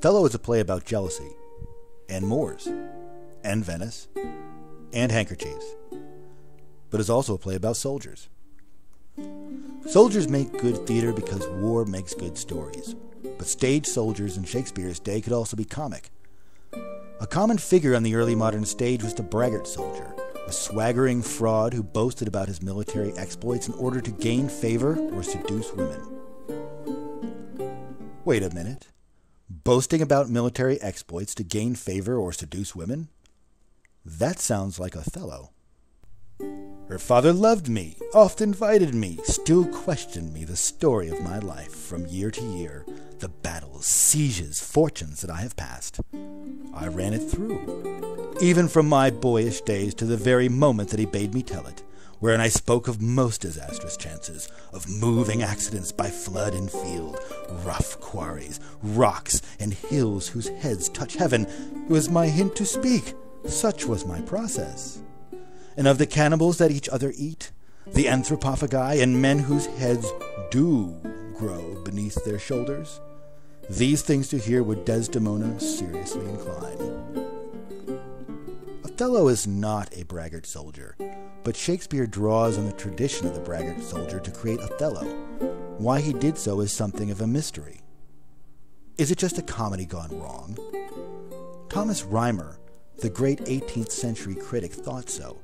Othello is a play about jealousy, and Moors, and Venice, and handkerchiefs, but is also a play about soldiers. Soldiers make good theater because war makes good stories, but stage soldiers in Shakespeare's day could also be comic. A common figure on the early modern stage was the Braggart soldier, a swaggering fraud who boasted about his military exploits in order to gain favor or seduce women. Wait a minute. Boasting about military exploits to gain favor or seduce women? That sounds like Othello. Her father loved me, oft invited me, still questioned me the story of my life from year to year, the battles, sieges, fortunes that I have passed. I ran it through, even from my boyish days to the very moment that he bade me tell it, wherein I spoke of most disastrous chances, of moving accidents by flood and field, rough quarries, rocks, and hills whose heads touch heaven. It was my hint to speak, such was my process. And of the cannibals that each other eat, the anthropophagi, and men whose heads do grow beneath their shoulders, these things to hear would Desdemona seriously incline. Othello is not a braggart soldier, but Shakespeare draws on the tradition of the braggart soldier to create Othello. Why he did so is something of a mystery. Is it just a comedy gone wrong? Thomas Rymer, the great 18th century critic, thought so.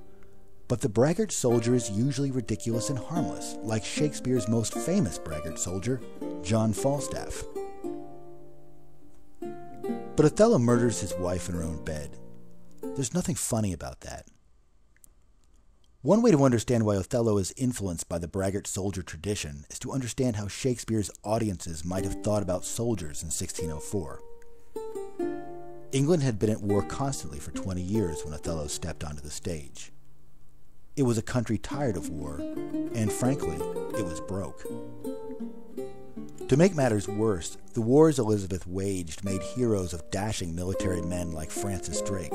But the braggart soldier is usually ridiculous and harmless, like Shakespeare's most famous braggart soldier, John Falstaff. But Othello murders his wife in her own bed. There's nothing funny about that. One way to understand why Othello is influenced by the braggart soldier tradition is to understand how Shakespeare's audiences might have thought about soldiers in 1604. England had been at war constantly for 20 years when Othello stepped onto the stage. It was a country tired of war, and frankly, it was broke. To make matters worse, the wars Elizabeth waged made heroes of dashing military men like Francis Drake,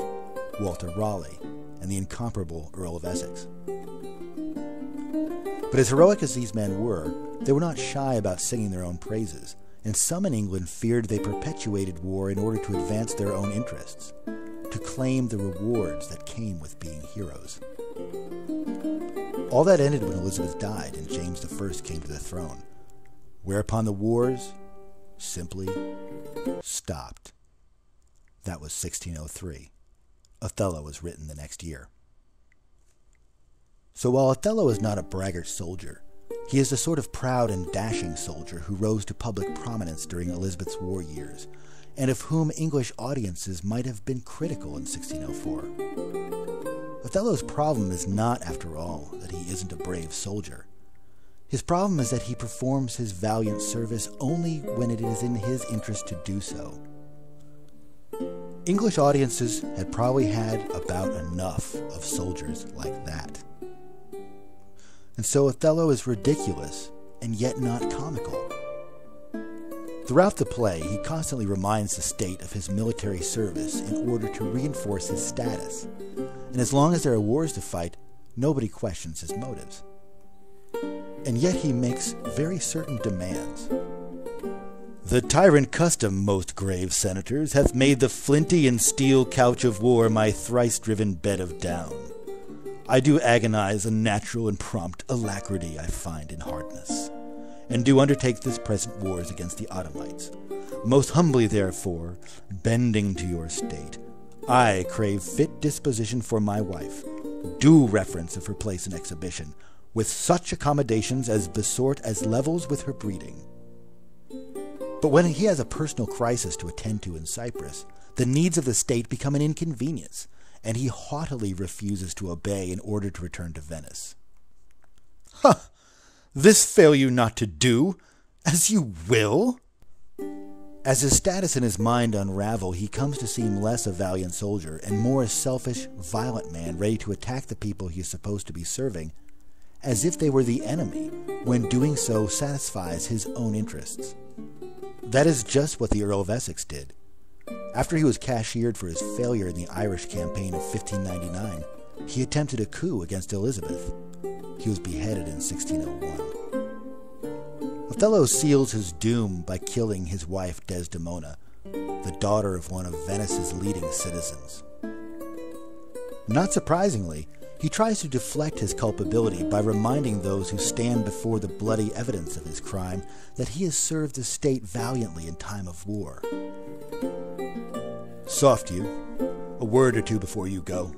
Walter Raleigh, and the incomparable Earl of Essex. But as heroic as these men were, they were not shy about singing their own praises, and some in England feared they perpetuated war in order to advance their own interests, to claim the rewards that came with being heroes. All that ended when Elizabeth died and James I came to the throne, whereupon the wars simply stopped. That was 1603. Othello was written the next year. So while Othello is not a braggart soldier, he is the sort of proud and dashing soldier who rose to public prominence during Elizabeth's war years, and of whom English audiences might have been critical in 1604. Othello's problem is not, after all, that he isn't a brave soldier. His problem is that he performs his valiant service only when it is in his interest to do so. English audiences had probably had about enough of soldiers like that. And so Othello is ridiculous and yet not comical. Throughout the play, he constantly reminds the state of his military service in order to reinforce his status. And as long as there are wars to fight, nobody questions his motives. And yet he makes very certain demands. The tyrant custom, most grave senators, hath made the flinty and steel couch of war my thrice-driven bed of down. I do agonize a natural and prompt alacrity I find in hardness, and do undertake this present wars against the Ottomites. Most humbly, therefore, bending to your state, I crave fit disposition for my wife, due reference of her place and exhibition, with such accommodations as besort as levels with her breeding. But when he has a personal crisis to attend to in Cyprus, the needs of the state become an inconvenience, and he haughtily refuses to obey in order to return to Venice. "Ha! This fail you not to do, as you will?" As his status and his mind unravel, he comes to seem less a valiant soldier and more a selfish, violent man ready to attack the people he is supposed to be serving, as if they were the enemy, when doing so satisfies his own interests. That is just what the Earl of Essex did. After he was cashiered for his failure in the Irish campaign of 1599, he attempted a coup against Elizabeth. He was beheaded in 1601. Othello seals his doom by killing his wife Desdemona, the daughter of one of Venice's leading citizens. Not surprisingly, he tries to deflect his culpability by reminding those who stand before the bloody evidence of his crime that he has served the state valiantly in time of war. "Soft you, a word or two before you go.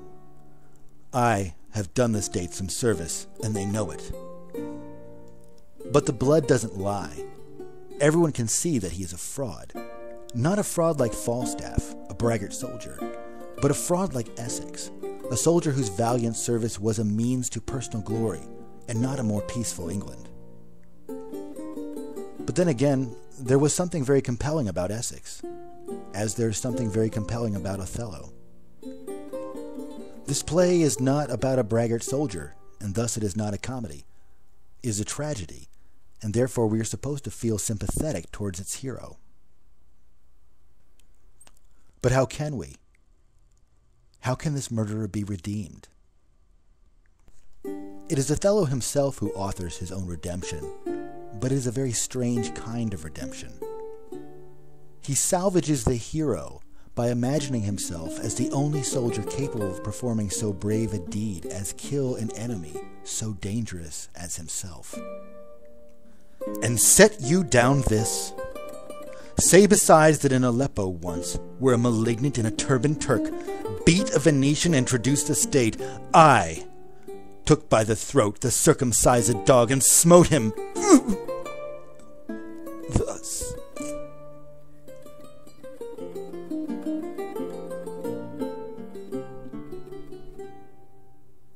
I have done the state some service, and they know it." But the blood doesn't lie. Everyone can see that he is a fraud. Not a fraud like Falstaff, a Braggart soldier, but a fraud like Essex, a soldier whose valiant service was a means to personal glory, and not a more peaceful England. But then again, there was something very compelling about Essex, as there's something very compelling about Othello. This play is not about a Braggart soldier, and thus it is not a comedy. It is a tragedy, and therefore we are supposed to feel sympathetic towards its hero. But how can we? How can this murderer be redeemed? It is Othello himself who authors his own redemption, but it is a very strange kind of redemption. He salvages the hero by imagining himself as the only soldier capable of performing so brave a deed as kill an enemy so dangerous as himself. "And set you down this? Say besides that in Aleppo once, where a malignant and a turbaned Turk beat a Venetian and traduced the state, I took by the throat the circumcised dog and smote him thus."